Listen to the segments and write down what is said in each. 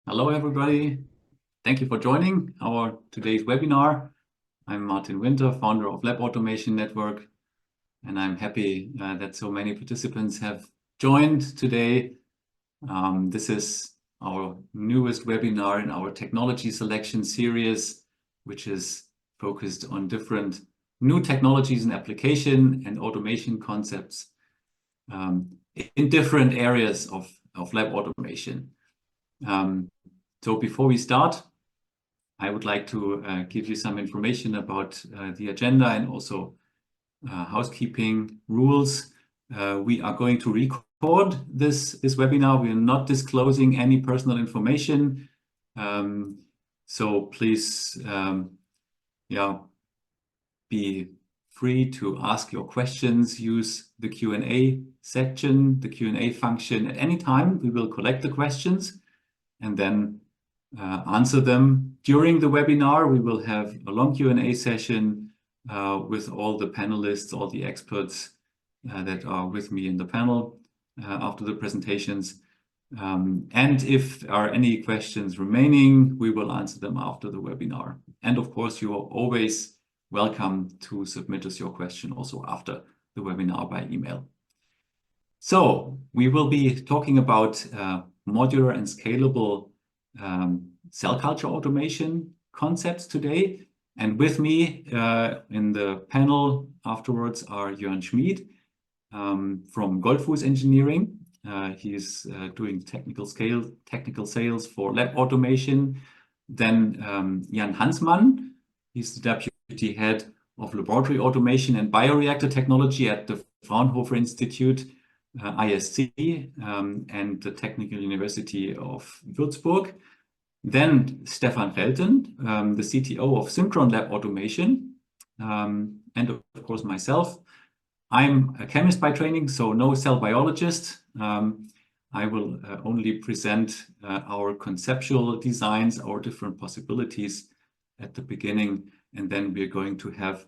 Hello, everybody. Thank you for joining our today's webinar. I'm Martin Winter, founder of Lab Automation Network, and I'm happy that so many participants have joined today. This is our newest webinar in our technology selection series, which is focused on different new technologies and application and automation concepts in different areas of lab automation. So before we start, I would like to give you some information about the agenda and also housekeeping rules. We are going to record this webinar. We are not disclosing any personal information. So please be free to ask your questions. Use the Q&A section, the Q&A function at any time. We will collect the questions and then answer them during the webinar. We will have a long Q&A session with all the panelists, all the experts that are with me in the panel after the presentations. And if there are any questions remaining, we will answer them after the webinar. And of course, you are always welcome to submit us your question also after the webinar by email. So we will be talking about modular and scalable cell culture automation concepts today. And with me in the panel afterwards are Jörn Schmid from Goldfuß Engineering. He's doing technical sales for lab automation. Then Jan Hansmann, he's the deputy head of laboratory automation and bioreactor technology at the Fraunhofer Institute, ISC, and the Technical University of Würzburg. Then Stefan Felten, the CTO of Synchron Lab Automation, and of course myself. I'm a chemist by training, so no cell biologist. I will only present our conceptual designs, our different possibilities at the beginning, and then we're going to have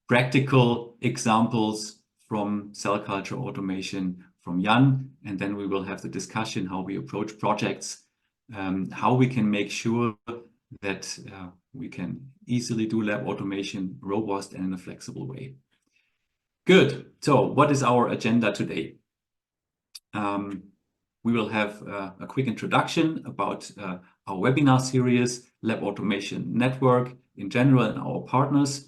practical examples from cell culture automation from Jan, and then we will have the discussion how we approach projects, how we can make sure that we can easily do lab automation robust and in a flexible way. Good. So what is our agenda today? We will have a quick introduction about our webinar series, Lab Automation Network in general and our partners.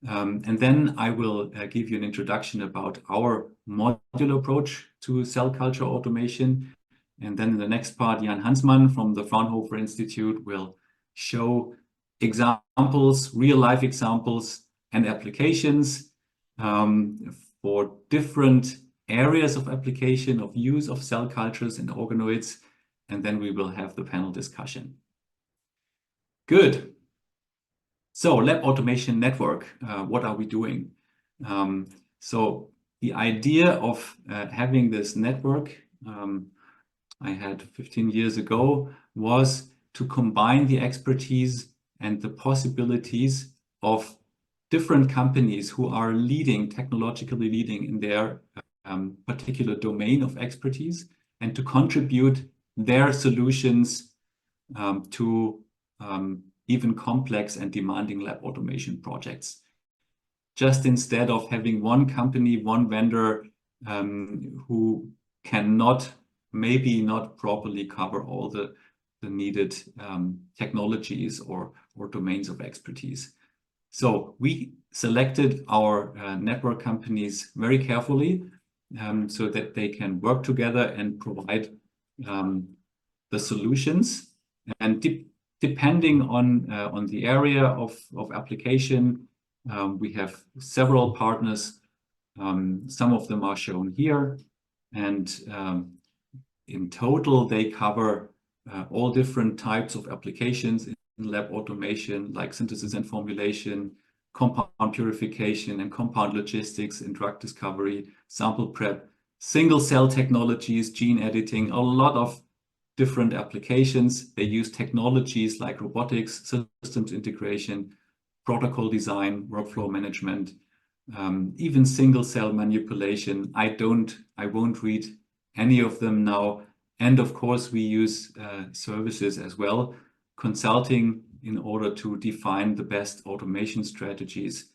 And then I will give you an introduction about our modular approach to cell culture automation. And then in the next part, Jan Hansmann from the Fraunhofer Institute will show examples, real-life examples and applications for different areas of application of use of cell cultures and organoids. And then we will have the panel discussion. Good. So Lab Automation Network, what are we doing? So the idea of having this network I had 15 years ago was to combine the expertise and the possibilities of different companies who are technologically leading in their particular domain of expertise, and to contribute their solutions to even complex and demanding lab automation projects. Just instead of having one company, one vendor who cannot, maybe not properly cover all the needed technologies or domains of expertise. So we selected our network companies very carefully so that they can work together and provide the solutions. And depending on the area of application, we have several partners. Some of them are shown here. And in total, they cover all different types of applications in lab automation, like synthesis and formulation, compound purification and compound logistics in drug discovery, sample prep, single cell technologies, gene editing, a lot of different applications. They use technologies like robotics, systems integration, protocol design, workflow management, even single cell manipulation. I won't read any of them now. And of course, we use services as well, consulting in order to define the best automation strategies.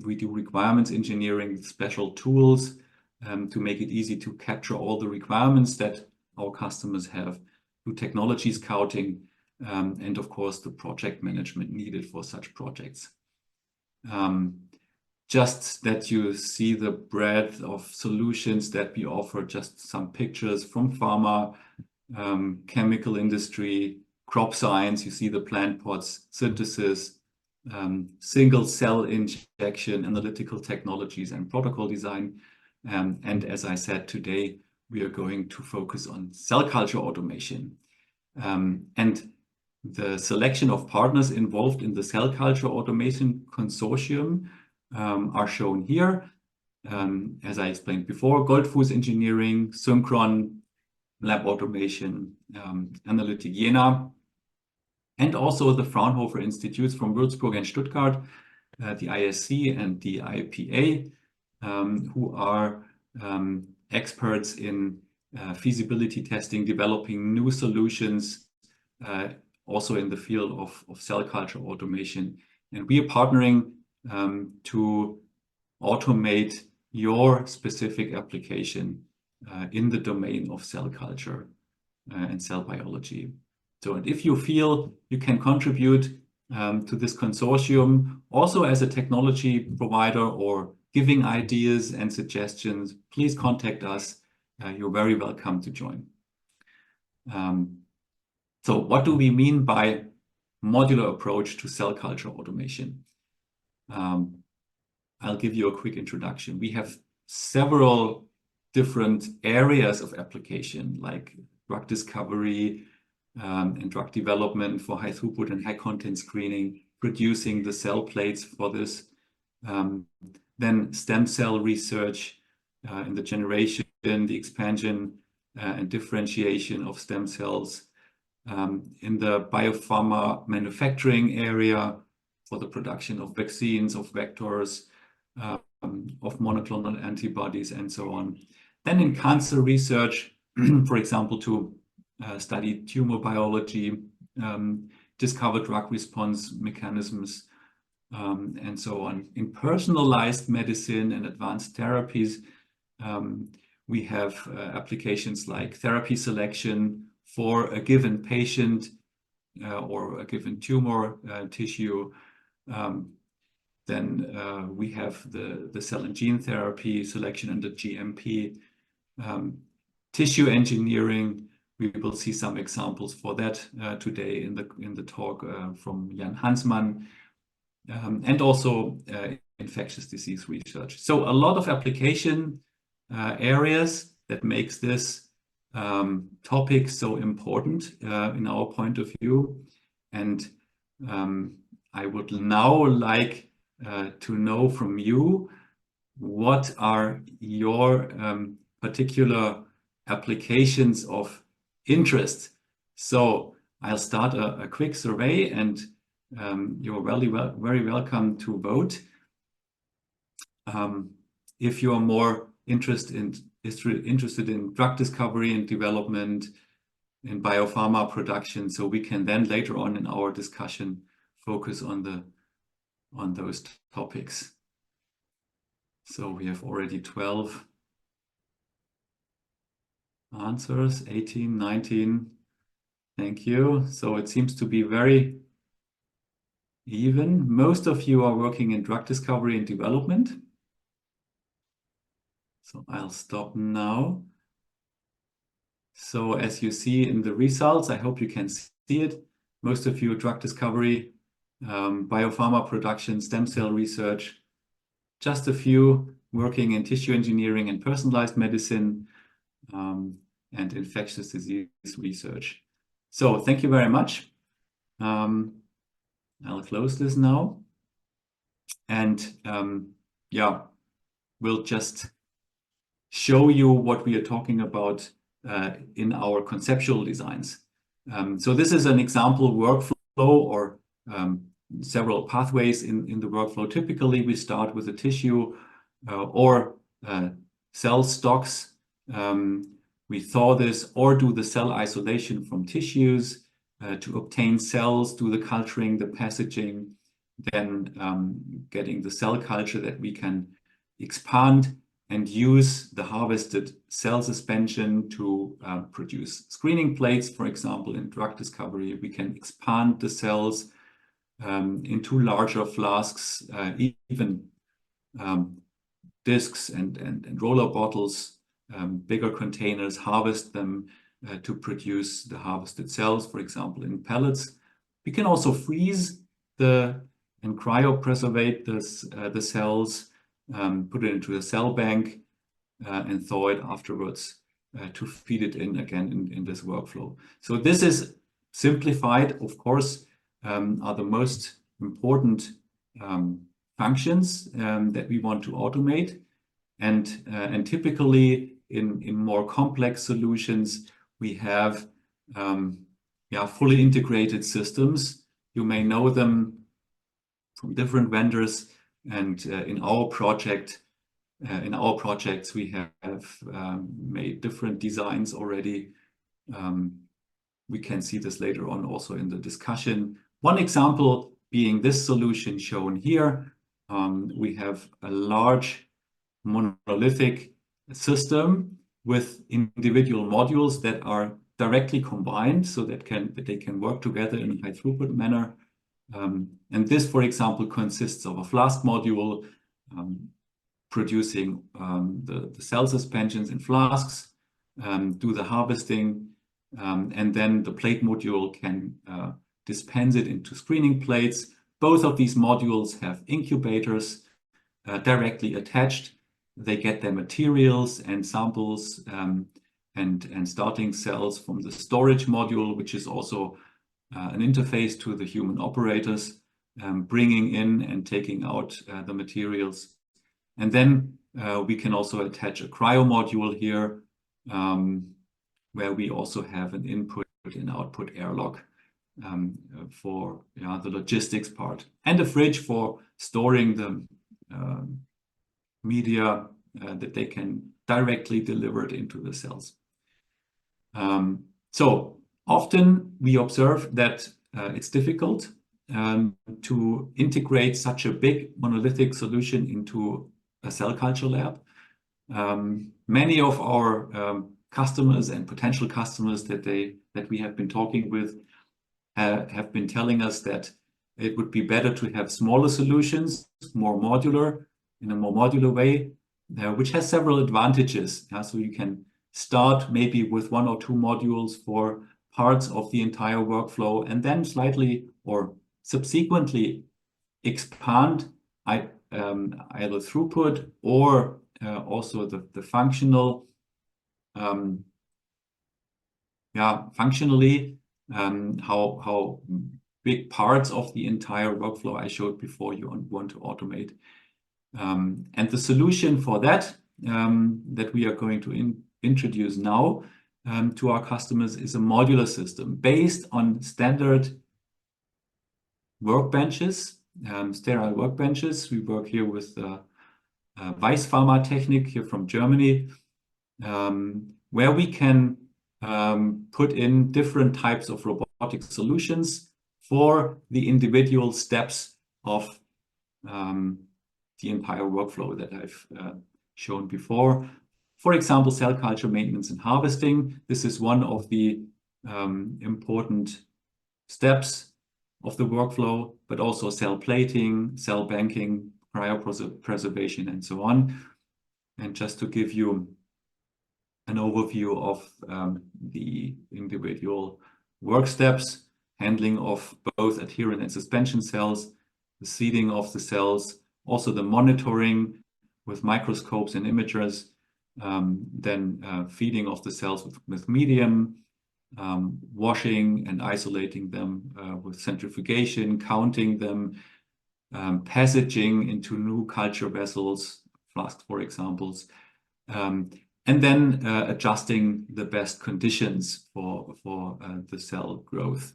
We do requirements engineering with special tools to make it easy to capture all the requirements that our customers have, do technology scouting, and of course, the project management needed for such projects. Just that you see the breadth of solutions that we offer, just some pictures from pharma, chemical industry, crop science. You see the plant pots, synthesis, single cell injection, analytical technologies, and protocol design. And as I said, today we are going to focus on cell culture automation. And the selection of partners involved in the cell culture automation consortium are shown here. As I explained before, Goldfuß Engineering, Synchron, Lab Automation, Analytic Jena, and also the Fraunhofer Institutes from Würzburg and Stuttgart, the ISC and the IPA, who are experts in feasibility testing, developing new solutions, also in the field of cell culture automation. And we are partnering to automate your specific application in the domain of cell culture and cell biology. So, and if you feel you can contribute to this consortium, also as a technology provider or giving ideas and suggestions, please contact us. You're very welcome to join. So what do we mean by modular approach to cell culture automation? I'll give you a quick introduction. We have several different areas of application, like drug discovery and drug development for high throughput and high content screening, producing the cell plates for this. Then stem cell research in the generation, the expansion and differentiation of stem cells. In the biopharma manufacturing area for the production of vaccines, of vectors, of monoclonal antibodies, and so on. Then in cancer research, for example, to study tumor biology, discover drug response mechanisms, and so on. In personalized medicine and advanced therapies, we have applications like therapy selection for a given patient or a given tumor tissue. Then we have the cell and gene therapy selection under GMP. Tissue engineering, we will see some examples for that today in the talk from Jan Hansmann. And also infectious disease research. So a lot of application areas that makes this topic so important in our point of view. And I would now like to know from you, what are your particular applications of interest? So I'll start a quick survey, and you're very welcome to vote. If you are more interested in drug discovery and development, in biopharma production, so we can then later on in our discussion focus on those topics. So we have already 12 answers, 18, 19. Thank you. So it seems to be very even. Most of you are working in drug discovery and development. So I'll stop now. So as you see in the results, I hope you can see it. Most of you drug discovery, biopharma production, stem cell research, just a few working in tissue engineering and personalized medicine, and infectious disease research. So thank you very much. I'll close this now. And yeah, we'll just show you what we are talking about in our conceptual designs. So this is an example workflow or several pathways in the workflow. Typically, we start with a tissue or cell stocks. we thaw this or do the cell isolation from tissues to obtain cells, do the culturing, the passaging, then getting the cell culture that we can expand and use the harvested cell suspension to produce screening plates, for example, in drug discovery. We can expand the cells into larger flasks, even discs and roller bottles, bigger containers, harvest them to produce the harvested cells, for example, in pellets. We can also freeze and cryopreservate the cells, put it into a cell bank, and thaw it afterwards to feed it in again in this workflow. So this is simplified, of course, are the most important functions that we want to automate. And typically in more complex solutions, we have fully integrated systems. You may know them from different vendors. And in our projects, we have made different designs already. We can see this later on also in the discussion. One example being this solution shown here. We have a large monolithic system with individual modules that are directly combined so that they can work together in a high throughput manner. And this, for example, consists of a flask module producing the cell suspensions in flasks, do the harvesting, and then the plate module can dispense it into screening plates. Both of these modules have incubators directly attached. They get their materials and samples and starting cells from the storage module, which is also an interface to the human operators, bringing in and taking out the materials. And then we can also attach a cryo module here, where we also have an input and output airlock for the logistics part, and a fridge for storing the media that they can directly deliver it into the cells. So often we observe that it's difficult to integrate such a big monolithic solution into a cell culture lab. Many of our customers and potential customers that we have been talking with have been telling us that it would be better to have smaller solutions, more modular, in a more modular way, which has several advantages. So you can start maybe with 1 or 2 modules for parts of the entire workflow, and then slightly or subsequently expand either throughput or also the functional, functionally, how big parts of the entire workflow I showed before you want to automate. And the solution for that that we are going to introduce now to our customers is a modular system based on standard workbenches, sterile workbenches. We work here with Weiss Pharma Technik here from Germany, where we can put in different types of robotic solutions for the individual steps of the entire workflow that I've shown before. For example, cell culture maintenance and harvesting. This is one of the important steps of the workflow, but also cell plating, cell banking, cryopreservation, and so on. And just to give you an overview of the individual work steps, handling of both adherent and suspension cells, the seeding of the cells, also the monitoring with microscopes and imagers, then feeding of the cells with medium, washing and isolating them with centrifugation, counting them, passaging into new culture vessels, flasks, for examples, and then adjusting the best conditions for the cell growth.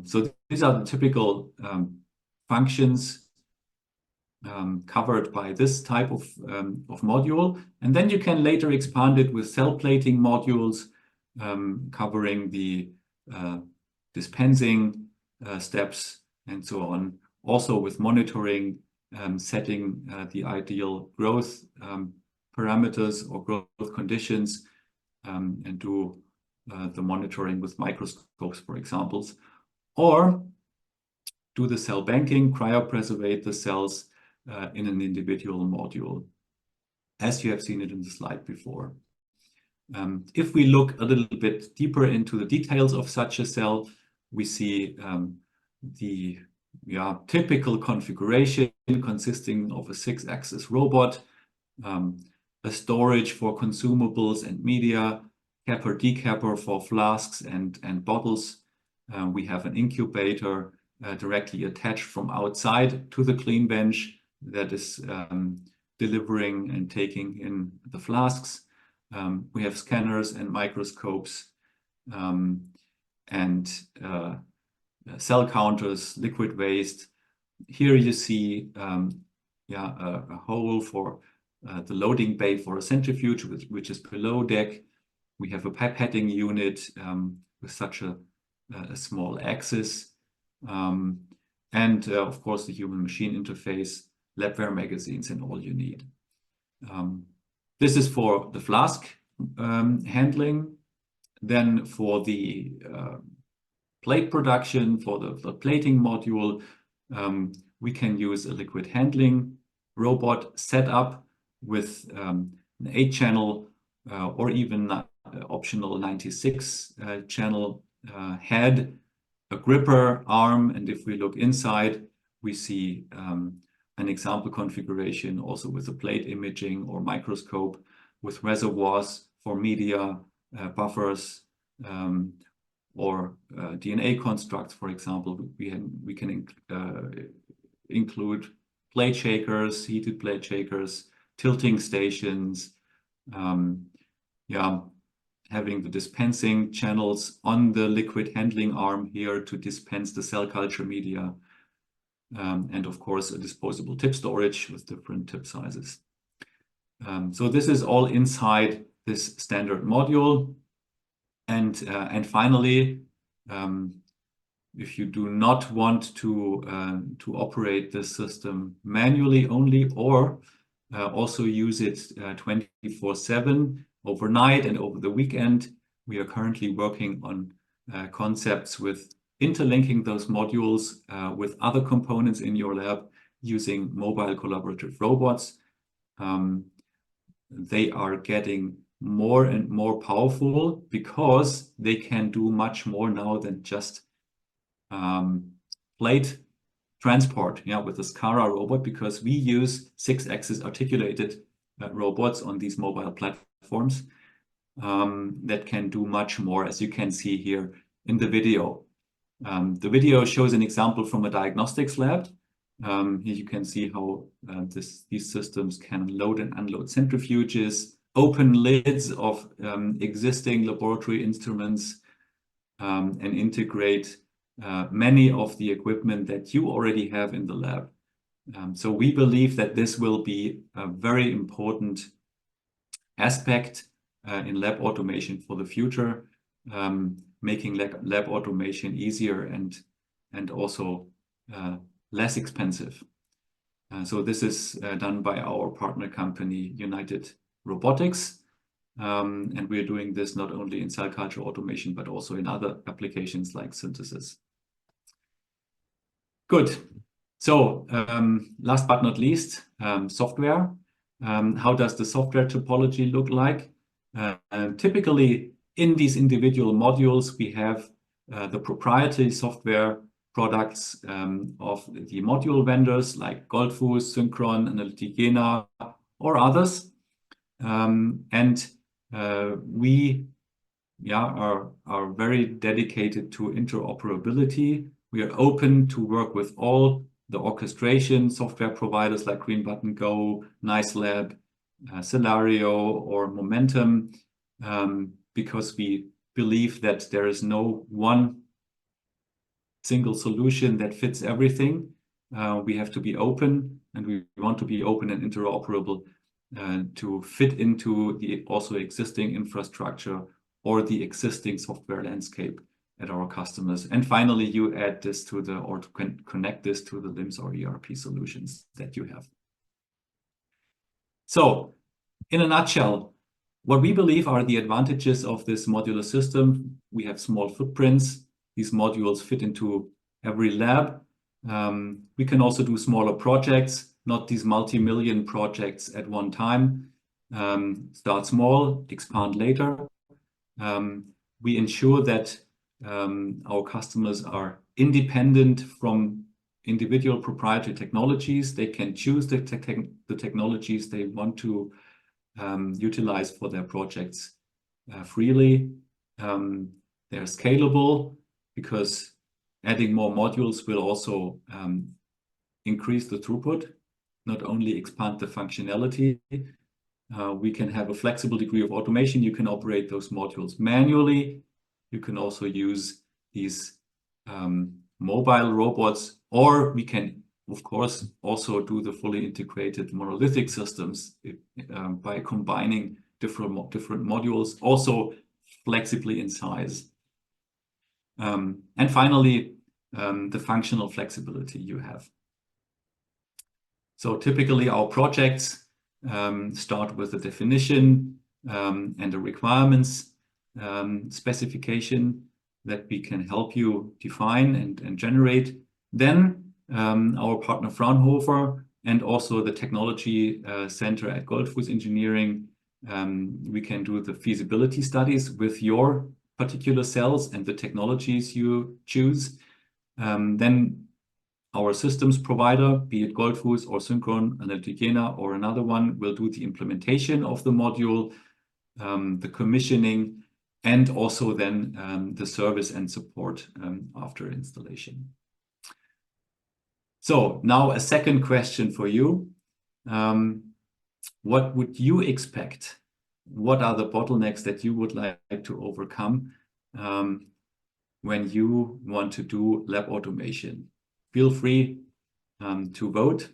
So these are the typical functions covered by this type of module. And then you can later expand it with cell plating modules covering the dispensing steps and so on. Also with monitoring, setting the ideal growth parameters or growth conditions, and do the monitoring with microscopes, for example. Or do the cell banking, cryopreservate the cells in an individual module, as you have seen it in the slide before. If we look a little bit deeper into the details of such a cell, we see the typical configuration consisting of a 6-axis robot, a storage for consumables and media, capper decapper for flasks and bottles. We have an incubator directly attached from outside to the clean bench that is delivering and taking in the flasks. We have scanners and microscopes and cell counters, liquid waste. Here you see a hole for the loading bay for a centrifuge, which is below deck. We have a pipetting unit with such a small axis. And of course, the human-machine interface, labware magazines, and all you need. This is for the flask handling. Then for the plate production, for the plating module, we can use a liquid handling robot set up with an 8-channel or even optional 96-channel head, a gripper arm, and if we look inside, we see an example configuration also with a plate imaging or microscope with reservoirs for media, buffers, or DNA constructs, for example. We can include plate shakers, heated plate shakers, tilting stations, having the dispensing channels on the liquid handling arm here to dispense the cell culture media, and of course a disposable tip storage with different tip sizes. So this is all inside this standard module. And finally, if you do not want to operate this system manually only, or also use it 24/7 overnight and over the weekend, we are currently working on concepts with interlinking those modules with other components in your lab using mobile collaborative robots. They are getting more and more powerful because they can do much more now than just plate transport, with the SCARA robot, because we use 6-axis articulated robots on these mobile platforms that can do much more, as you can see here in the video. The video shows an example from a diagnostics lab. Here you can see how these systems can load and unload centrifuges, open lids of existing laboratory instruments, and integrate many of the equipment that you already have in the lab. So we believe that this will be a very important aspect in lab automation for the future, making lab automation easier and also less expensive. So this is done by our partner company, United Robotics. And we're doing this not only in cell culture automation, but also in other applications like synthesis. Good. So last but not least, software. How does the software topology look like? Typically, in these individual modules, we have the proprietary software products of the module vendors like Goldfuß, Synchron, Analytigena, or others. And we are very dedicated to interoperability. We are open to work with all the orchestration software providers like Green Button Go, NiceLab, Celario, or Momentum, because we believe that there is no one single solution that fits everything. We have to be open and we want to be open and interoperable to fit into the also existing infrastructure or the existing software landscape at our customers. And finally, you add this to the, or to connect this to the LIMS or ERP solutions that you have. So in a nutshell, what we believe are the advantages of this modular system. We have small footprints. These modules fit into every lab. We can also do smaller projects, not these multi-million projects at one time. Start small, expand later. We ensure that our customers are independent from individual proprietary technologies. They can choose the technologies they want to utilize for their projects freely. They're scalable because adding more modules will also increase the throughput, not only expand the functionality. We can have a flexible degree of automation. You can operate those modules manually. You can also use these mobile robots, or we can, of course, also do the fully integrated monolithic systems by combining different modules, also flexibly in size. And finally, the functional flexibility you have. So typically our projects start with the definition and the requirements specification that we can help you define and generate. Then our partner Fraunhofer and also the technology center at Goldfuß Engineering, we can do the feasibility studies with your particular cells and the technologies you choose. Then our systems provider, be it Goldfuß or Synchron, Analytigena, or another one, will do the implementation of the module, the commissioning, and also then the service and support after installation. So now a second question for you. What would you expect? What are the bottlenecks that you would like to overcome when you want to do lab automation? Feel free to vote,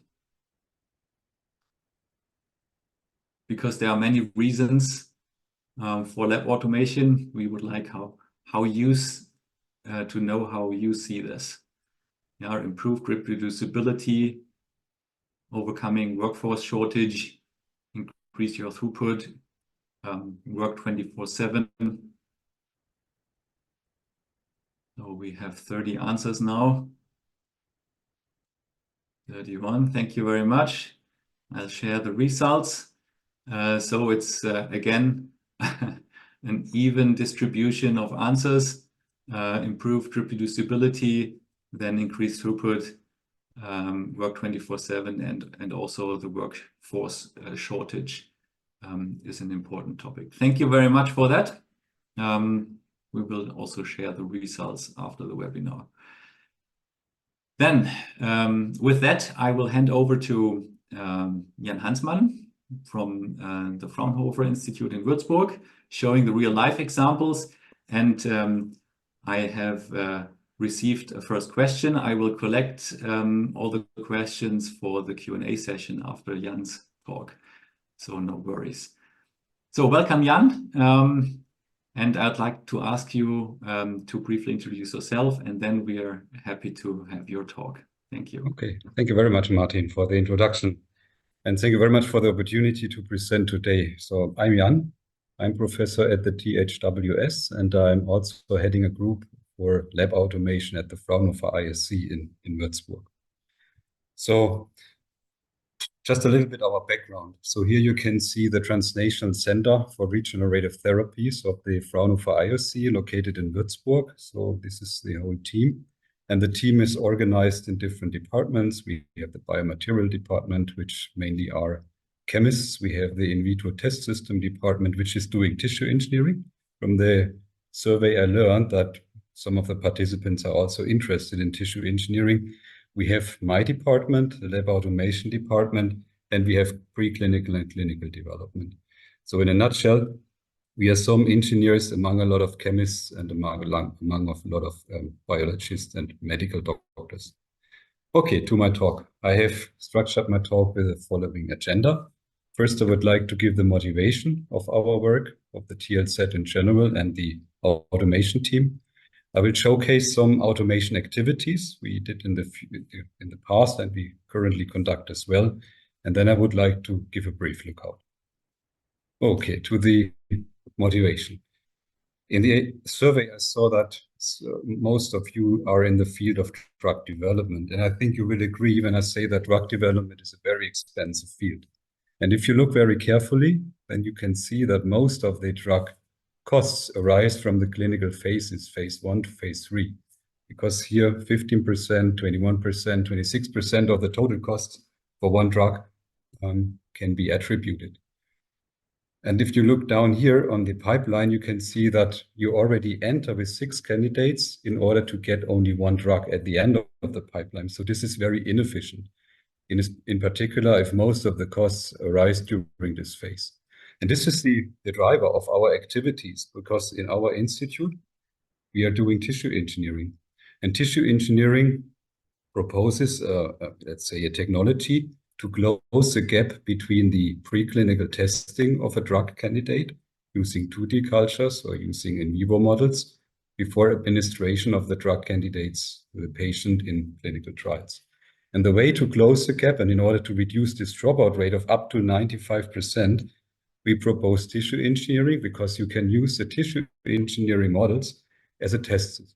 because there are many reasons for lab automation. We would like how you to know how you see this. Yeah, improved reproducibility, overcoming workforce shortage, increase your throughput, work 24/7. So we have 30 answers now. 31, thank you very much. I'll share the results. So it's again an even distribution of answers, improved reproducibility, then increased throughput, work 24/7, and also the workforce shortage is an important topic. Thank you very much for that. We will also share the results after the webinar. Then, with that, I will hand over to Jan Hansmann from the Fraunhofer Institute in Würzburg, showing the real-life examples. And I have received a first question. I will collect all the questions for the Q&A session after Jan's talk, so no worries. So welcome, Jan. And I'd like to ask you to briefly introduce yourself, and then we are happy to have your talk. Thank you. Okay, thank you very much, Martin, for the introduction. And thank you very much for the opportunity to present today. So I'm Jan. I'm professor at the THWS, and I'm also heading a group for lab automation at the Fraunhofer ISC in Würzburg. So just a little bit of our background. So here you can see the Translational Center for Regenerative Therapies of the Fraunhofer ISC located in Würzburg. So this is the whole team. And the team is organized in different departments. We have the biomaterial department, which mainly are chemists. We have the in vitro test system department, which is doing tissue engineering. From the survey, I learned that some of the participants are also interested in tissue engineering. We have my department, the lab automation department, and we have preclinical and clinical development. So in a nutshell, we are some engineers among a lot of chemists and among a lot of biologists and medical doctors. Okay, to my talk. I have structured my talk with the following agenda. First, I would like to give the motivation of our work, of the TLZ in general and the automation team. I will showcase some automation activities we did in the past and we currently conduct as well. And then I would like to give a brief lookout. Okay, to the motivation. In the survey, I saw that most of you are in the field of drug development. And I think you will agree when I say that drug development is a very expensive field. And if you look very carefully, then you can see that most of the drug costs arise from the clinical phases, phase 1 to phase 3. Because here, 15%, 21%, 26% of the total costs for one drug can be attributed. And if you look down here on the pipeline, you can see that you already enter with 6 candidates in order to get only one drug at the end of the pipeline. So this is very inefficient, in particular, if most of the costs arise during this phase. And this is the driver of our activities, because in our institute, we are doing tissue engineering. And tissue engineering proposes, let's say, a technology to close the gap between the preclinical testing of a drug candidate using 2D cultures or using in vivo models before administration of the drug candidates to the patient in clinical trials. And the way to close the gap, and in order to reduce this dropout rate of up to 95%, we propose tissue engineering, because you can use the tissue engineering models as a test system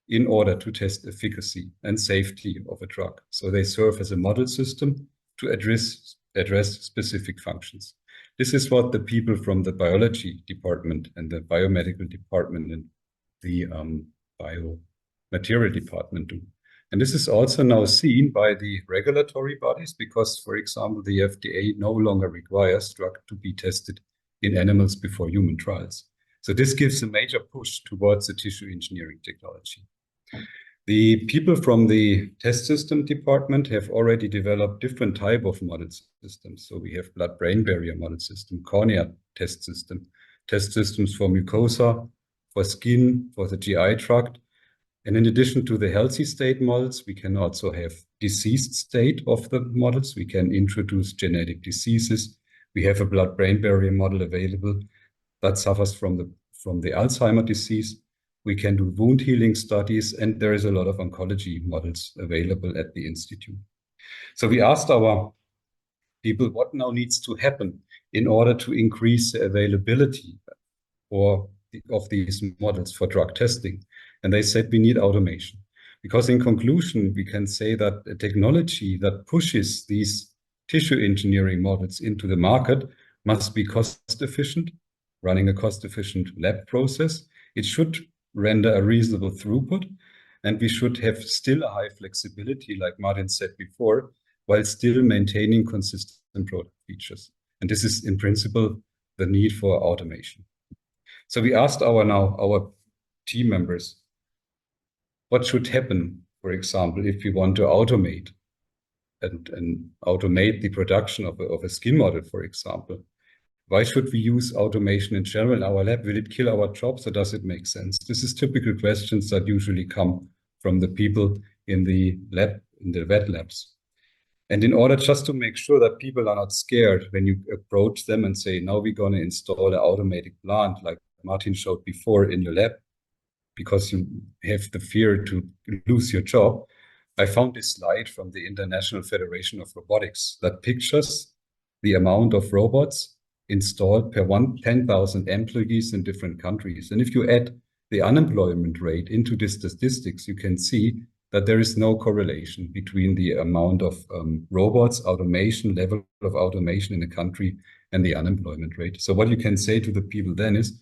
in order to test efficacy and safety of a drug. So they serve as a model system to address specific functions. This is what the people from the biology department and the biomedical department and the biomaterial department do. And this is also now seen by the regulatory bodies, because, for example, the FDA no longer requires drug to be tested in animals before human trials. So this gives a major push towards the tissue engineering technology. The people from the test system department have already developed different type of model systems. So we have blood-brain barrier model system, cornea test system, test systems for mucosa, for skin, for the GI tract. And in addition to the healthy state models, we can also have diseased state of the models. We can introduce genetic diseases. We have a blood-brain barrier model available that suffers from the Alzheimer disease. We can do wound healing studies, and there is a lot of oncology models available at the institute. So we asked our people what now needs to happen in order to increase the availability of these models for drug testing. And they said we need automation. Because in conclusion, we can say that a technology that pushes these tissue engineering models into the market must be cost efficient, running a cost efficient lab process. It should render a reasonable throughput, and we should have still a high flexibility, like Martin said before, while still maintaining consistent product features. And this is in principle the need for automation. So we asked our team members, what should happen, for example, if we want to automate and automate the production of a skin model, for example? Why should we use automation in general in our lab? Will it kill our jobs, or does it make sense? This is typical questions that usually come from the people in the lab, in the wet labs. And in order just to make sure that people are not scared when you approach them and say, now we're going to install an automated plant, like Martin showed before in your lab, because you have the fear to lose your job, I found this slide from the International Federation of Robotics that pictures the amount of robots installed per 10,000 employees in different countries. And if you add the unemployment rate into the statistics, you can see that there is no correlation between the amount of robots, automation, level of automation in a country, and the unemployment rate. So what you can say to the people then is,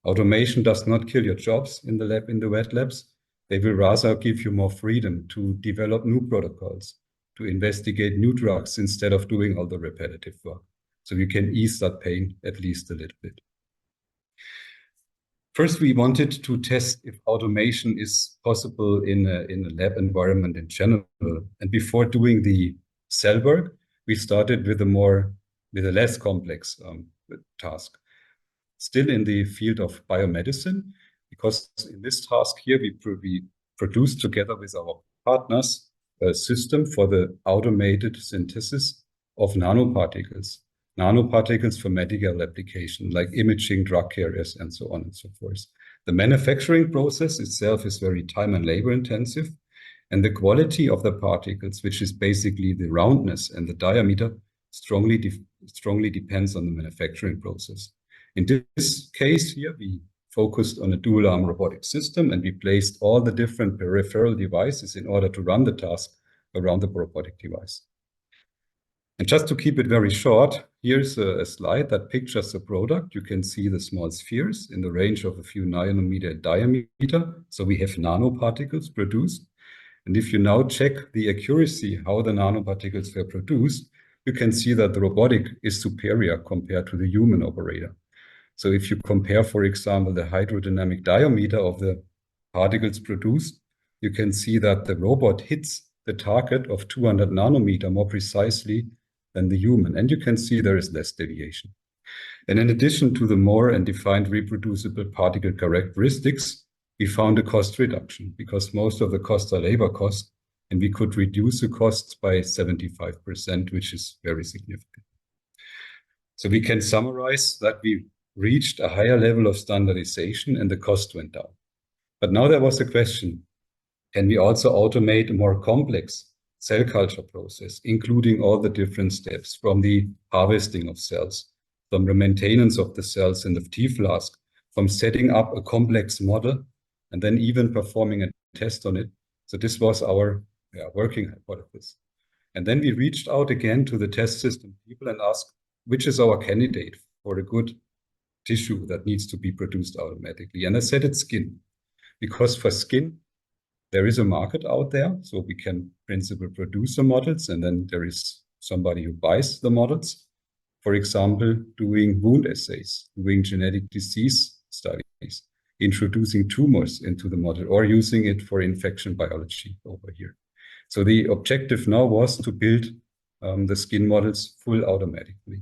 automation does not kill your jobs in the lab, in the wet labs. They will rather give you more freedom to develop new protocols, to investigate new drugs instead of doing all the repetitive work. So you can ease that pain at least a little bit. First, we wanted to test if automation is possible in a lab environment in general. And before doing the cell work, we started with a less complex task. Still in the field of biomedicine, because in this task here, we produced together with our partners a system for the automated synthesis of nanoparticles. Nanoparticles for medical application, like imaging, drug carriers, and so on and so forth. The manufacturing process itself is very time and labor intensive, and the quality of the particles, which is basically the roundness and the diameter, strongly depends on the manufacturing process. In this case here, we focused on a dual-arm robotic system, and we placed all the different peripheral devices in order to run the task around the robotic device. And just to keep it very short, here's a slide that pictures the product. You can see the small spheres in the range of a few nanometer diameter. So we have nanoparticles produced. And if you now check the accuracy, how the nanoparticles were produced, you can see that the robotic is superior compared to the human operator. So if you compare, for example, the hydrodynamic diameter of the particles produced, you can see that the robot hits the target of 200 nanometer more precisely than the human. And you can see there is less deviation. And in addition to the more and defined reproducible particle characteristics, we found a cost reduction because most of the costs are labor costs, and we could reduce the costs by 75%, which is very significant. So we can summarize that we reached a higher level of standardization and the cost went down. But now there was a question, can we also automate a more complex cell culture process, including all the different steps from the harvesting of cells, from the maintenance of the cells in the T-flask, from setting up a complex model, and then even performing a test on it. So this was our working hypothesis. And then we reached out again to the test system people and asked, which is our candidate for a good tissue that needs to be produced automatically? And I said it's skin, because for skin, there is a market out there, so we can, in principle, produce the models, and then there is somebody who buys the models. For example, doing wound assays, doing genetic disease studies, introducing tumors into the model, or using it for infection biology over here. So the objective now was to build the skin models full automatically.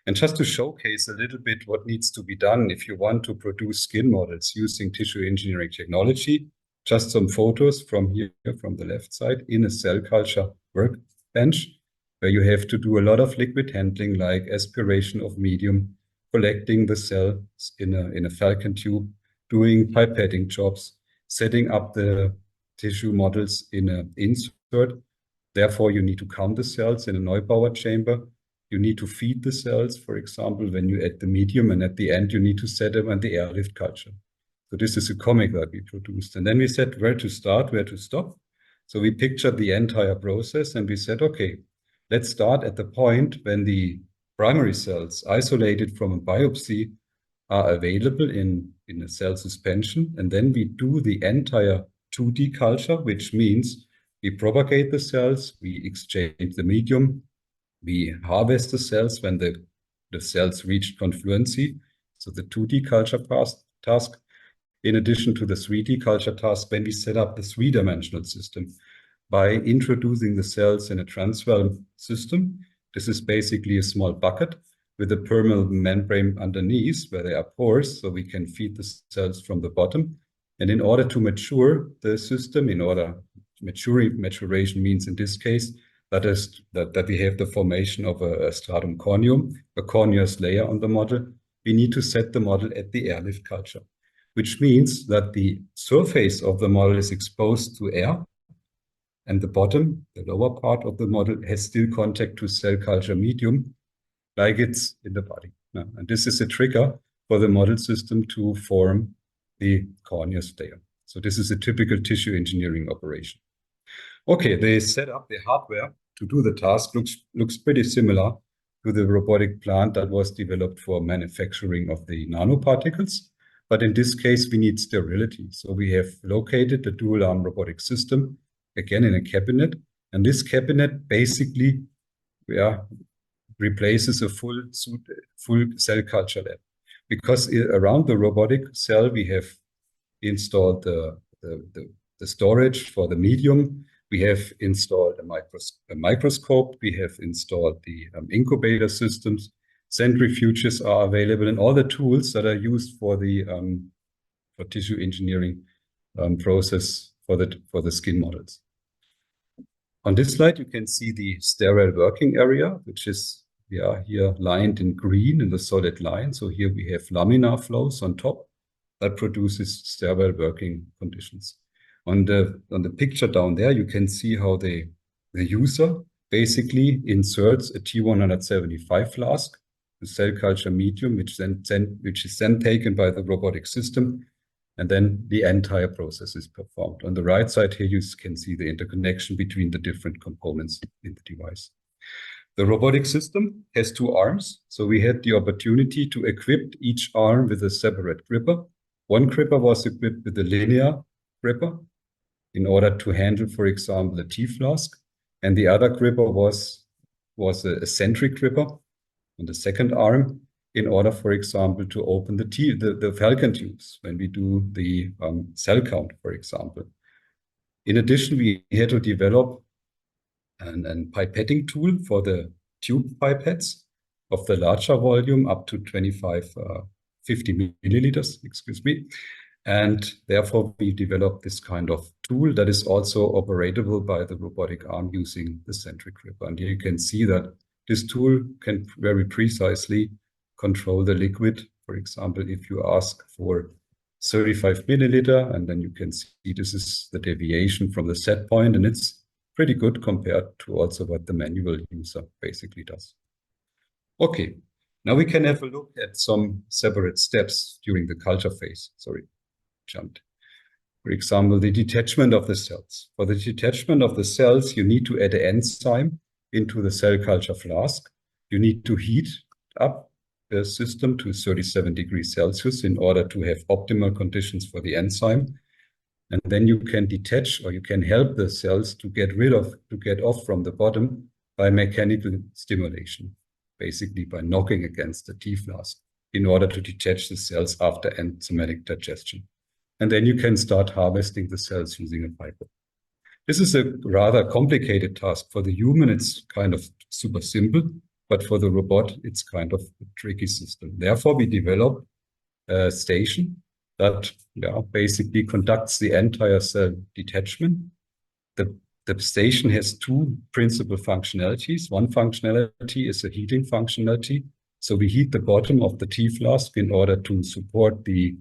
And just to showcase a little bit what needs to be done if you want to produce skin models using tissue engineering technology, just some photos from here, from the left side, in a cell culture workbench, where you have to do a lot of liquid handling, like aspiration of medium, collecting the cells in a falcon tube, doing pipetting jobs, setting up the tissue models in an insert. Therefore, you need to count the cells in a Neubauer chamber. You need to feed the cells, for example, when you add the medium, and at the end, you need to set them on the airlift culture. So this is a comic that we produced. And then we said where to start, where to stop. So we pictured the entire process, and we said, okay, let's start at the point when the primary cells isolated from a biopsy are available in a cell suspension. And then we do the entire 2D culture, which means we propagate the cells, we exchange the medium, we harvest the cells when the cells reach confluency. So the 2D culture task, in addition to the 3D culture task, when we set up the three-dimensional system by introducing the cells in a transwell system. This is basically a small bucket with a permeable membrane underneath where there are pores, so we can feed the cells from the bottom. And in order to mature the system, maturation means in this case, that we have the formation of a stratum corneum, a corneous layer on the model. We need to set the model at the airlift culture, which means that the surface of the model is exposed to air, and the bottom, the lower part of the model, has still contact to cell culture medium, like it's in the body. And this is a trigger for the model system to form the corneous layer. So this is a typical tissue engineering operation. Okay, they set up the hardware to do the task. Looks pretty similar to the robotic plant that was developed for manufacturing of the nanoparticles. But in this case, we need sterility. So we have located the dual-arm robotic system, again in a cabinet. And this cabinet basically replaces a full cell culture lab. Because around the robotic cell, we have installed the storage for the medium. We have installed a microscope. We have installed the incubator systems. Centrifuges are available, and all the tools that are used for the tissue engineering process for the skin models. On this slide, you can see the sterile working area, which is here lined in green in the solid line. So here we have laminar flows on top that produces sterile working conditions. On the picture down there, you can see how the user basically inserts a T175 flask, the cell culture medium, which is then taken by the robotic system, and then the entire process is performed. On the right side here, you can see the interconnection between the different components in the device. The robotic system has two arms, so we had the opportunity to equip each arm with a separate gripper. One gripper was equipped with a linear gripper in order to handle, for example, a tea flask, and the other gripper was a centric gripper on the second arm in order, for example, to open the Falcon tubes when we do the cell count, for example. In addition, we had to develop a pipetting tool for the tube pipettes of the larger volume up to 50 milliliters, excuse me. And therefore, we developed this kind of tool that is also operatable by the robotic arm using the centric gripper. And here you can see that this tool can very precisely control the liquid. For example, if you ask for 35 milliliter, and then you can see this is the deviation from the set point, and it's pretty good compared to also what the manual user basically does. Okay, now we can have a look at some separate steps during the culture phase. Sorry, jumped. For example, the detachment of the cells. For the detachment of the cells, you need to add an enzyme into the cell culture flask. You need to heat up the system to 37 degrees Celsius in order to have optimal conditions for the enzyme. And then you can detach, or you can help the cells to get off from the bottom by mechanical stimulation, basically by knocking against the tea flask in order to detach the cells after enzymatic digestion. And then you can start harvesting the cells using a pipe. This is a rather complicated task. For the human, it's kind of super simple, but for the robot, it's kind of a tricky system. Therefore, we developed a station that basically conducts the entire cell detachment. The station has two principal functionalities. One functionality is a heating functionality. So we heat the bottom of the tea flask in order to support the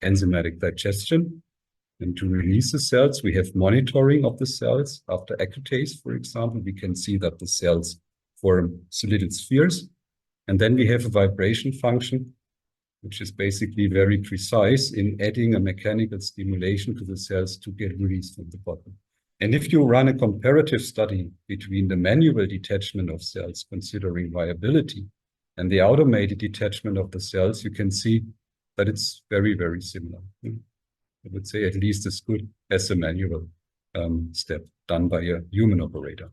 enzymatic digestion. And to release the cells, we have monitoring of the cells. After accutase, for example, we can see that the cells form little spheres. And then we have a vibration function, which is basically very precise in adding a mechanical stimulation to the cells to get released from the bottom. And if you run a comparative study between the manual detachment of cells, considering viability, and the automated detachment of the cells, you can see that it's very, very similar. I would say at least as good as a manual step done by a human operator.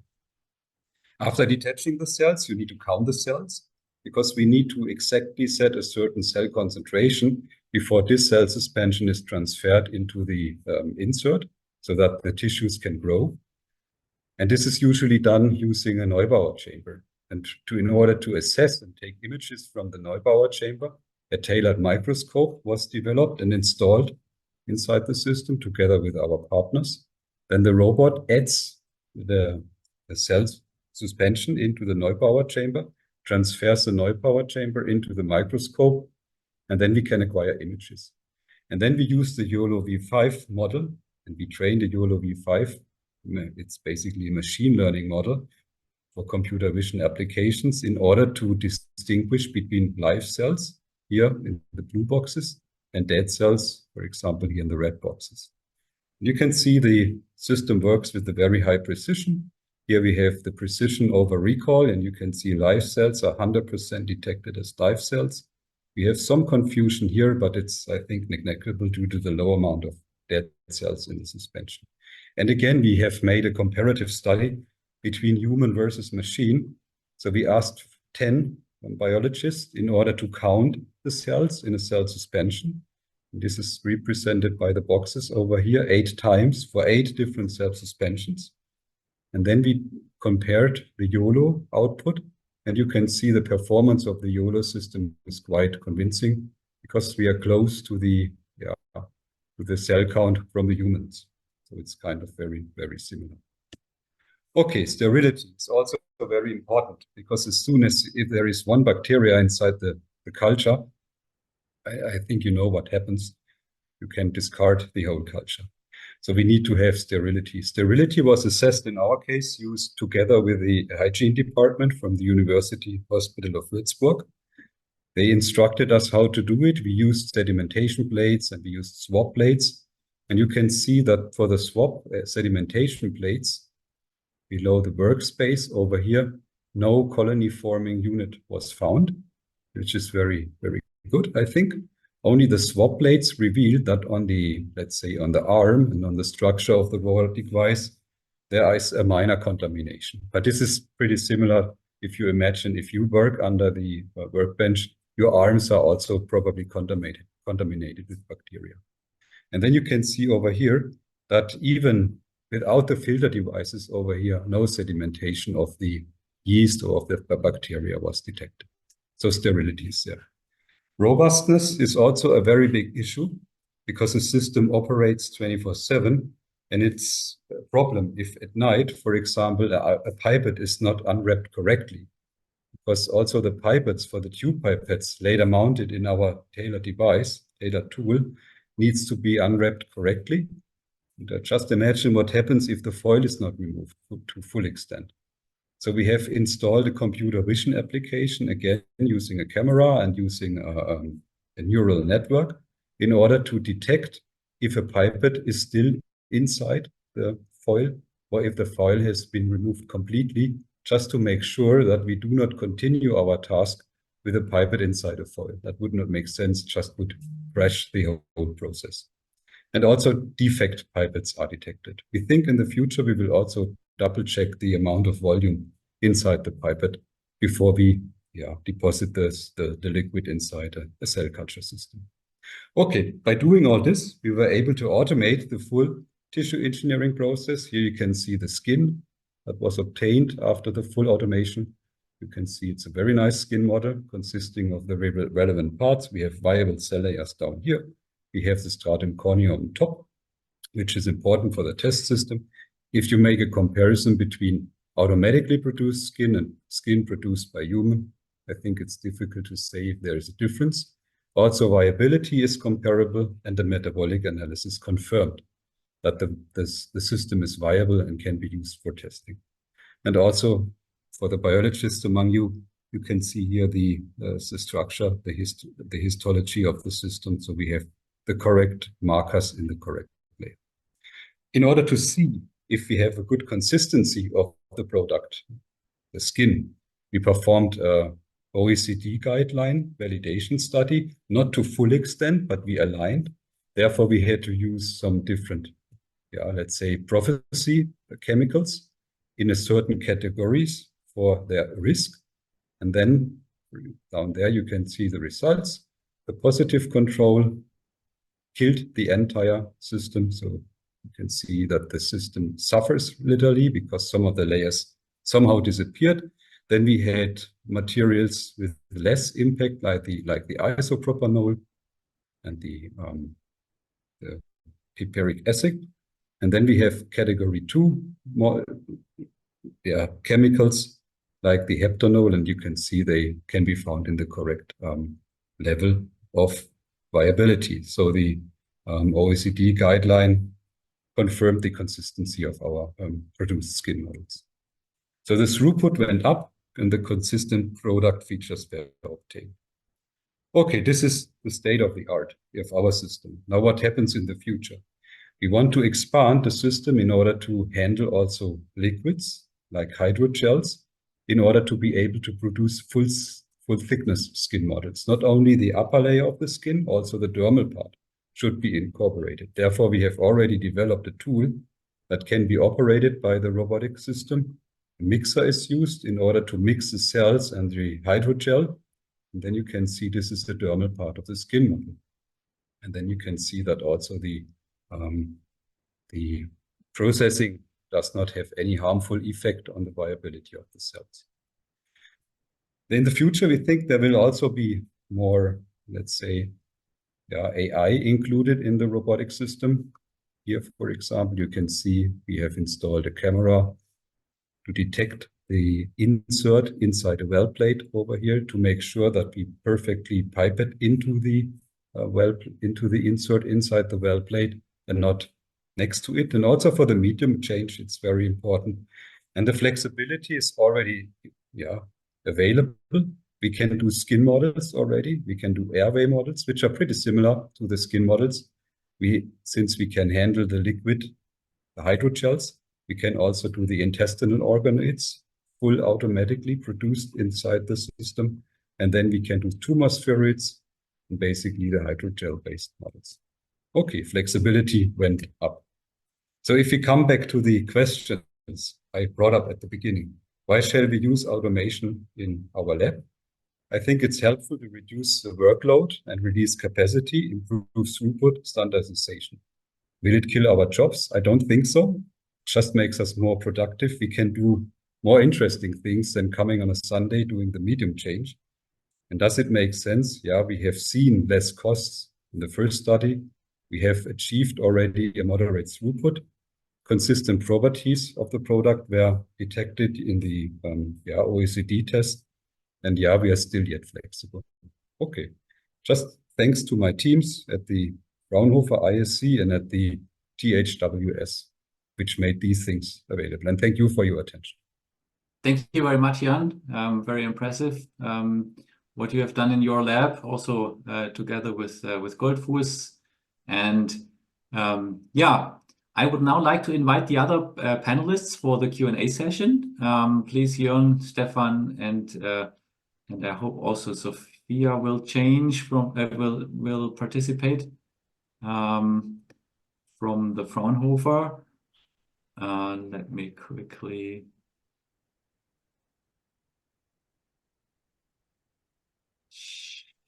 After detaching the cells, you need to count the cells because we need to exactly set a certain cell concentration before this cell suspension is transferred into the insert so that the tissues can grow. And this is usually done using a Neubauer chamber. And in order to assess and take images from the Neubauer chamber, a tailored microscope was developed and installed inside the system together with our partners. Then the robot adds the cell suspension into the Neubauer chamber, transfers the Neubauer chamber into the microscope, and then we can acquire images. And then we use the YOLO V5 model, and we train the YOLO V5. It's basically a machine learning model for computer vision applications in order to distinguish between live cells here in the blue boxes and dead cells, for example, here in the red boxes. You can see the system works with a very high precision. Here we have the precision over recall, and you can see live cells are 100% detected as live cells. We have some confusion here, but it's, I think, negligible due to the low amount of dead cells in the suspension. And again, we have made a comparative study between human versus machine. So we asked 10 biologists in order to count the cells in a cell suspension. And this is represented by the boxes over here 8 times for 8 different cell suspensions. And then we compared the YOLO output, and you can see the performance of the YOLO system is quite convincing because we are close to the cell count from the humans. So it's kind of very, very similar. Okay, sterility is also very important because as soon as if there is one bacteria inside the culture, I think you know what happens. You can discard the whole culture. So we need to have sterility. Sterility was assessed in our case, used together with the hygiene department from the University Hospital of Würzburg. They instructed us how to do it. We used sedimentation plates and we used swab plates. And you can see that for the swab sedimentation plates, below the workspace over here, no colony forming unit was found, which is very, very good, I think. Only the swab plates revealed that on the, let's say, on the arm and on the structure of the robotic device, there is a minor contamination. But this is pretty similar if you imagine if you work under the workbench, your arms are also probably contaminated with bacteria. And then you can see over here that even without the filter devices over here, no sedimentation of the yeast or of the bacteria was detected. So sterility is there. Robustness is also a very big issue because the system operates 24/7, and it's a problem if at night, for example, a pipette is not unwrapped correctly, because also the pipettes for the tube pipettes later mounted in our tailored device, tailored tool, needs to be unwrapped correctly. And just imagine what happens if the foil is not removed to full extent. So we have installed a computer vision application, again, using a camera and using a neural network in order to detect if a pipette is still inside the foil or if the foil has been removed completely, just to make sure that we do not continue our task with a pipette inside a foil. That would not make sense, just would crash the whole process. And also defect pipettes are detected. We think in the future we will also double check the amount of volume inside the pipette before we deposit the liquid inside a cell culture system. Okay, by doing all this, we were able to automate the full tissue engineering process. Here you can see the skin that was obtained after the full automation. You can see it's a very nice skin model consisting of the relevant parts. We have viable cell layers down here. We have the stratum corneum on top, which is important for the test system. If you make a comparison between automatically produced skin and skin produced by human, I think it's difficult to say if there is a difference. Also, viability is comparable, and the metabolic analysis confirmed that the system is viable and can be used for testing. And also, for the biologists among you, you can see here the structure, the histology of the system. So we have the correct markers in the correct layer. In order to see if we have a good consistency of the product, the skin, we performed a OECD guideline validation study, not to full extent, but we aligned. Therefore, we had to use some different, let's say, prophecy chemicals in a certain categories for their risk. And then down there, you can see the results. The positive control killed the entire system. So you can see that the system suffers literally because some of the layers somehow disappeared. Then we had materials with less impact, like the isopropanol and the piperric acid. And then we have category 2 more chemicals like the heptanol, and you can see they can be found in the correct level of viability. So the OECD guideline confirmed the consistency of our produced skin models. So the throughput went up and the consistent product features were obtained. Okay, this is the state of the art of our system. Now what happens in the future? We want to expand the system in order to handle also liquids like hydrogels in order to be able to produce full thickness skin models. Not only the upper layer of the skin, also the dermal part should be incorporated. Therefore, we have already developed a tool that can be operated by the robotic system. A mixer is used in order to mix the cells and the hydrogel. And then you can see this is the dermal part of the skin model. And then you can see that also the processing does not have any harmful effect on the viability of the cells. In the future, we think there will also be more, let's say, AI included in the robotic system. Here, for example, you can see we have installed a camera to detect the insert inside a well plate over here to make sure that we perfectly pipe it into the into the insert inside the well plate and not next to it. And also for the medium change, it's very important. And the flexibility is already available. We can do skin models already. We can do airway models, which are pretty similar to the skin models. Since we can handle the liquid, the hydrogels, we can also do the intestinal organoids, full automatically produced inside the system. And then we can do tumor spheroids and basically the hydrogel-based models. Okay, flexibility went up. So if we come back to the questions I brought up at the beginning, why shall we use automation in our lab? I think it's helpful to reduce the workload and release capacity, improve throughput, standardization. Will it kill our jobs? I don't think so. It just makes us more productive. We can do more interesting things than coming on a Sunday doing the medium change. And does it make sense? Yeah, we have seen less costs in the first study. We have achieved already a moderate throughput. Consistent properties of the product were detected in the OECD test. And yeah, we are still yet flexible. Okay, just thanks to my teams at the Fraunhofer ISC and at the THWS, which made these things available. And thank you for your attention. Thank you very much, Jörn. Very impressive. What you have done in your lab, also together with Goldfuß. And yeah, I would now like to invite the other panelists for the Q&A session. Please, Jörn, Stefan, and I hope also Sophia will change from will participate from the Fraunhofer. Let me quickly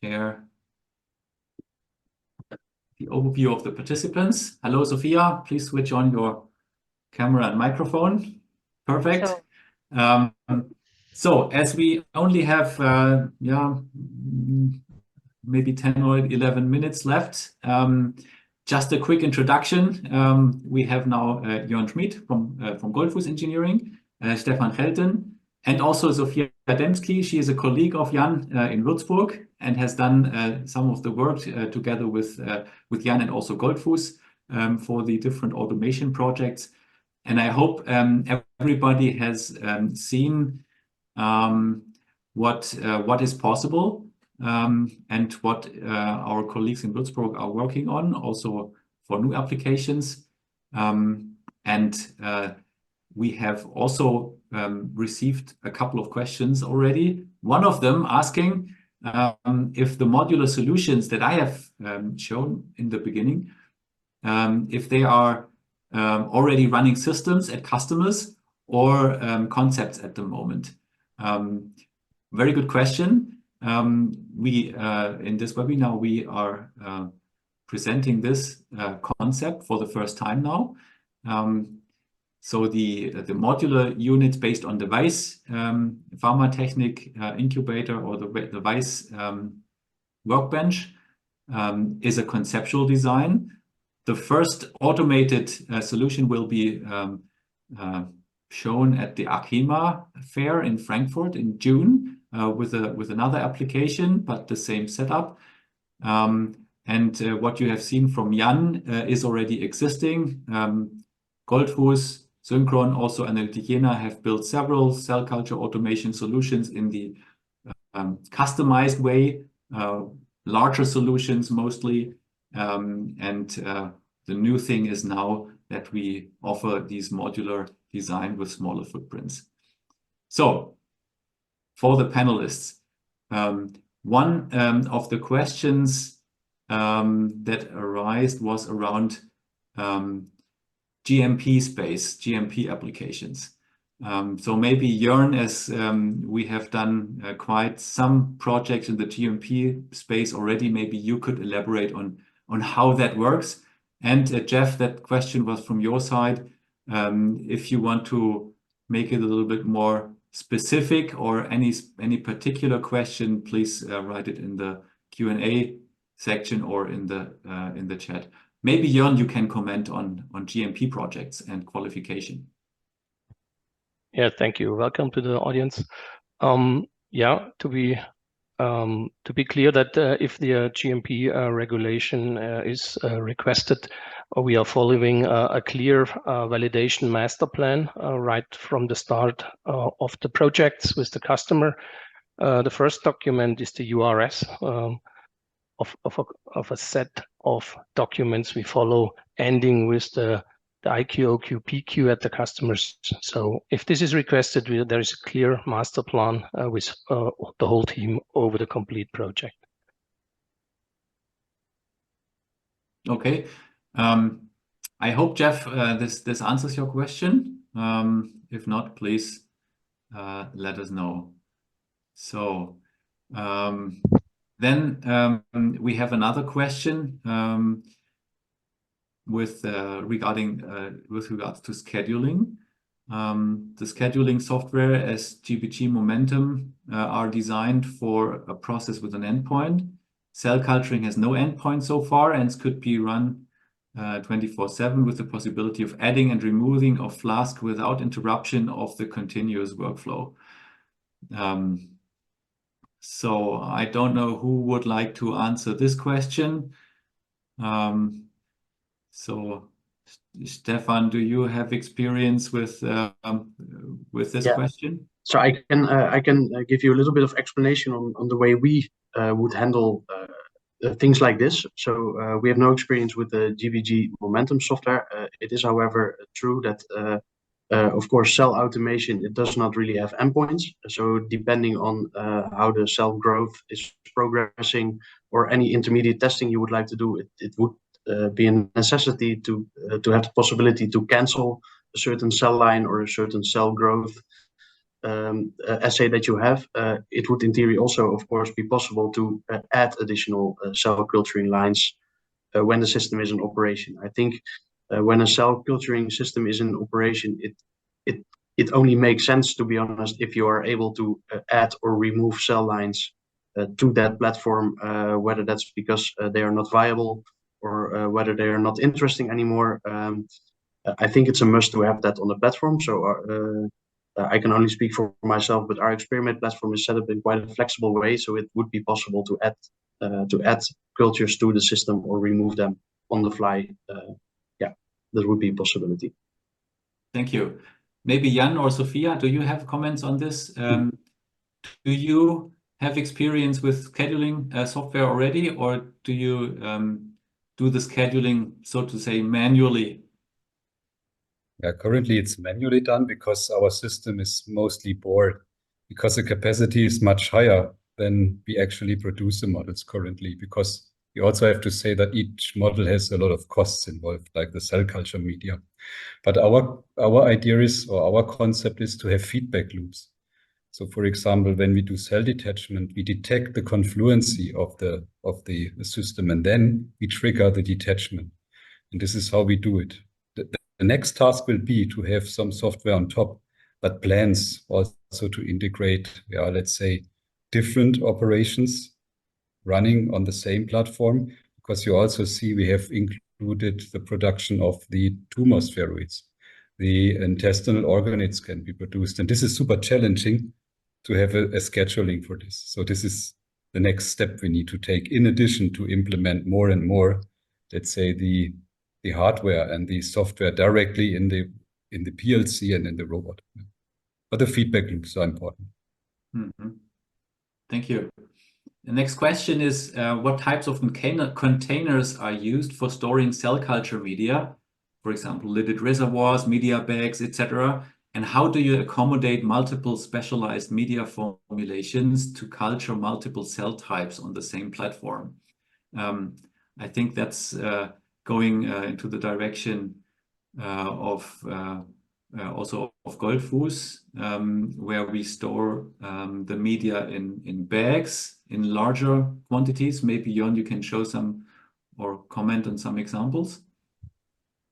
share the overview of the participants. Hello, Sophia. Please switch on your camera and microphone. Perfect. So as we only have maybe 10 or 11 minutes left, just a quick introduction. We have now Jörn Schmid from Goldfuß Engineering, Stefan Helten, and also Sophia Demski. She is a colleague of Jan in Würzburg and has done some of the work together with Jan and also Goldfuß for the different automation projects. And I hope everybody has seen what is possible and what our colleagues in Würzburg are working on, also for new applications. We have also received a couple of questions already. One of them asking if the modular solutions that I have shown in the beginning, if they are already running systems at customers or concepts at the moment. Very good question. In this webinar, we are presenting this concept for the first time now. So the modular units based on the Weiss Pharmatechnik incubator or the Weiss workbench is a conceptual design. The first automated solution will be shown at the ACHEMA fair in Frankfurt in June with another application, but the same setup. What you have seen from Jan is already existing. Goldfuß, Synchron, also Analytica have built several cell culture automation solutions in the customized way, larger solutions mostly. The new thing is now that we offer these modular design with smaller footprints. So for the panelists, one of the questions that arose was around GMP space, GMP applications. So maybe Jörn, as we have done quite some projects in the GMP space already, maybe you could elaborate on how that works. And Jeff, that question was from your side. If you want to make it a little bit more specific or any particular question, please write it in the Q&A section or in the chat. Maybe Jörn, you can comment on GMP projects and qualification. Yeah, thank you. Welcome to the audience. Yeah, to be clear that if the GMP regulation is requested, we are following a clear validation master plan right from the start of the projects with the customer. The first document is the URS of a set of documents we follow, ending with the IQ, OQ, PQ at the customers. So if this is requested, there is a clear master plan with the whole team over the complete project. Okay. I hope, Jeff, this answers your question. If not, please let us know. So then we have another question with regards to scheduling. The scheduling software as GPG Momentum are designed for a process with an endpoint. Cell culturing has no endpoint so far and could be run 24/7 with the possibility of adding and removing of flask without interruption of the continuous workflow. So I don't know who would like to answer this question. So Stefan, do you have experience with this question? So I can give you a little bit of explanation on the way we would handle things like this. So we have no experience with the GPG Momentum software. It is, however, true that of course, cell automation, it does not really have endpoints. So depending on how the cell growth is progressing or any intermediate testing you would like to do, it would be a necessity to have the possibility to cancel a certain cell line or a certain cell growth assay that you have. It would in theory also, of course, be possible to add additional cell culturing lines when the system is in operation. I think when a cell culturing system is in operation, it only makes sense, to be honest, if you are able to add or remove cell lines to that platform, whether that's because they are not viable or whether they are not interesting anymore. I think it's a must to have that on the platform. So I can only speak for myself, but our experiment platform is set up in quite a flexible way, so it would be possible to add cultures to the system or remove them on the fly. Yeah, that would be a possibility. Thank you. Maybe Jan or Sophia, do you have comments on this? Do you have experience with scheduling software already, or do you do the scheduling, so to say, manually? Yeah, currently it's manually done because our system is mostly bored, because the capacity is much higher than we actually produce the models currently, because we also have to say that each model has a lot of costs involved, like the cell culture media. But our idea is, or our concept is, to have feedback loops. So for example, when we do cell detachment, we detect the confluency of the system, and then we trigger the detachment. And this is how we do it. The next task will be to have some software on top that plans also to integrate, let's say, different operations running on the same platform, because you also see we have included the production of the tumor spheroids. The intestinal organoids can be produced, and this is super challenging to have a scheduling for this. So this is the next step we need to take, in addition to implement more and more, let's say, the hardware and the software directly in the PLC and in the robot. But the feedback loops are important. Mm-hmm. Thank you. The next question is, what types of containers are used for storing cell culture media? For example, lidded reservoirs, media bags, etc. And how do you accommodate multiple specialized media formulations to culture multiple cell types on the same platform? I think that's going into the direction of also of Goldfuß, where we store the media in bags in larger quantities. Maybe Jörn, you can show some or comment on some examples.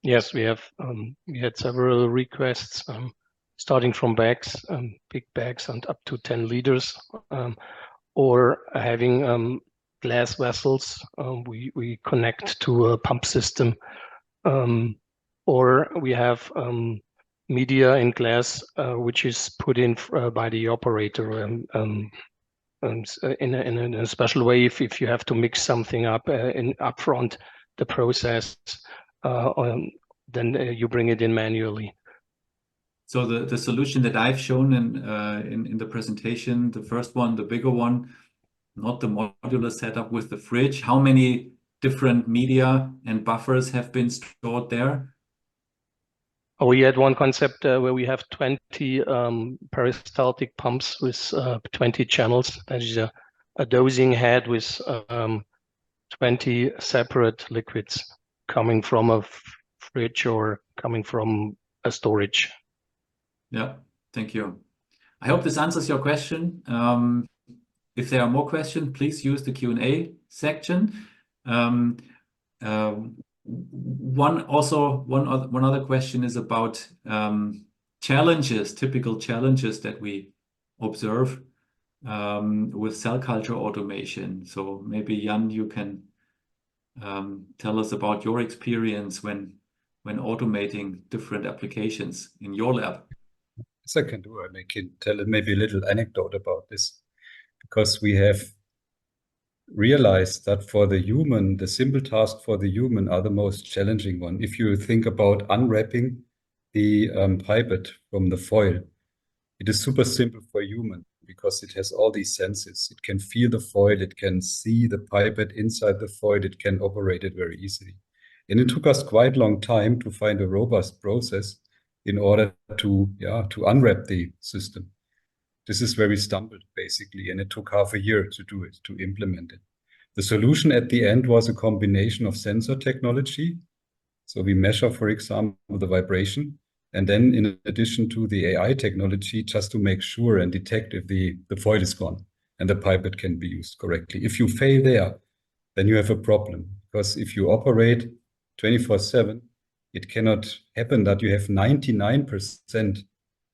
Yes, we had several requests, starting from bags, big bags, and up to 10 liters, or having glass vessels. We connect to a pump system, or we have media in glass, which is put in by the operator in a special way. If you have to mix something up in upfront the process, then you bring it in manually. So the solution that I've shown in the presentation, the first one, the bigger one, not the modular setup with the fridge. How many different media and buffers have been stored there? We had one concept where we have 20 peristaltic pumps with 20 channels. That is a dosing head with 20 separate liquids coming from a fridge or coming from a storage. Yeah, thank you. I hope this answers your question. If there are more questions, please use the Q&A section. One other question is about challenges, typical challenges that we observe with cell culture automation. So maybe Jan, you can tell us about your experience when automating different applications in your lab. Yes, I can do, and I can tell maybe a little anecdote about this, because we have realized that for the human, the simple task for the human are the most challenging one. If you think about unwrapping the pipette from the foil, it is super simple for human because it has all these senses. It can feel the foil, it can see the pipette inside the foil, it can operate it very easily. And it took us quite a long time to find a robust process in order to unwrap the system. This is where we stumbled, basically, and it took half a year to do it, to implement it. The solution at the end was a combination of sensor technology. So we measure, for example, the vibration, and then in addition to the AI technology, just to make sure and detect if the foil is gone and the pipette can be used correctly. If you fail there, then you have a problem, because if you operate 24/7, it cannot happen that you have 99%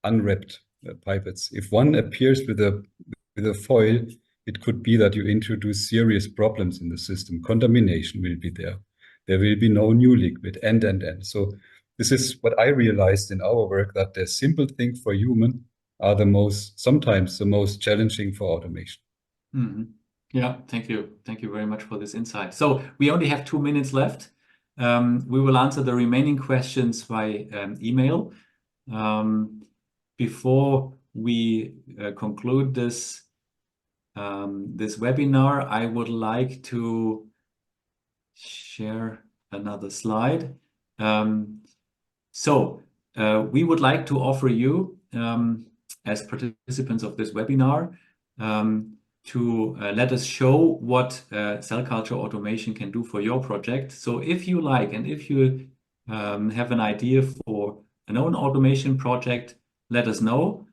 unwrapped pipettes. If one appears with a foil, it could be that you introduce serious problems in the system. Contamination will be there. There will be no new liquid, and. So this is what I realized in our work, that the simple thing for human are sometimes the most challenging for automation. Mm-hmm. Yeah, thank you. Thank you very much for this insight. So we only have 2 minutes left. We will answer the remaining questions by email. Before we conclude this webinar, I would like to share another slide. We would like to offer you, as participants of this webinar, to let us show what cell culture automation can do for your project. So if you like, and if you have an idea for an own automation project, let us know.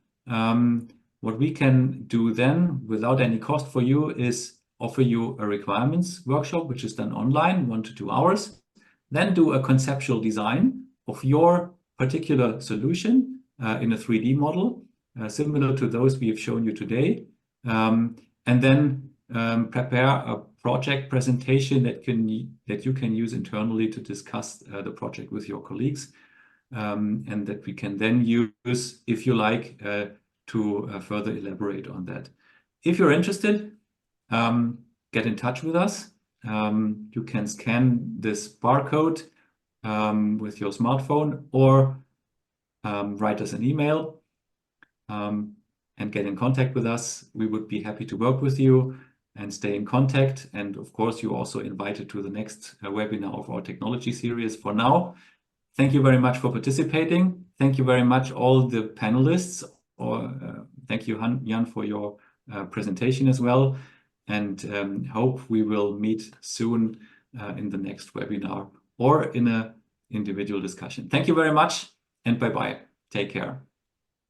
What we can do then, without any cost for you, is offer you a requirements workshop, which is done online, 1 to 2 hours. Then do a conceptual design of your particular solution in a 3D model, similar to those we have shown you today. And then prepare a project presentation that you can use internally to discuss the project with your colleagues, and that we can then use, if you like, to further elaborate on that. If you're interested, get in touch with us. You can scan this barcode with your smartphone, or write us an email and get in contact with us. We would be happy to work with you and stay in contact. And of course, you're also invited to the next webinar of our technology series. For now, thank you very much for participating. Thank you very much, all the panelists. Thank you, Jan, for your presentation as well. And hope we will meet soon in the next webinar or in an individual discussion. Thank you very much, and bye-bye. Take care.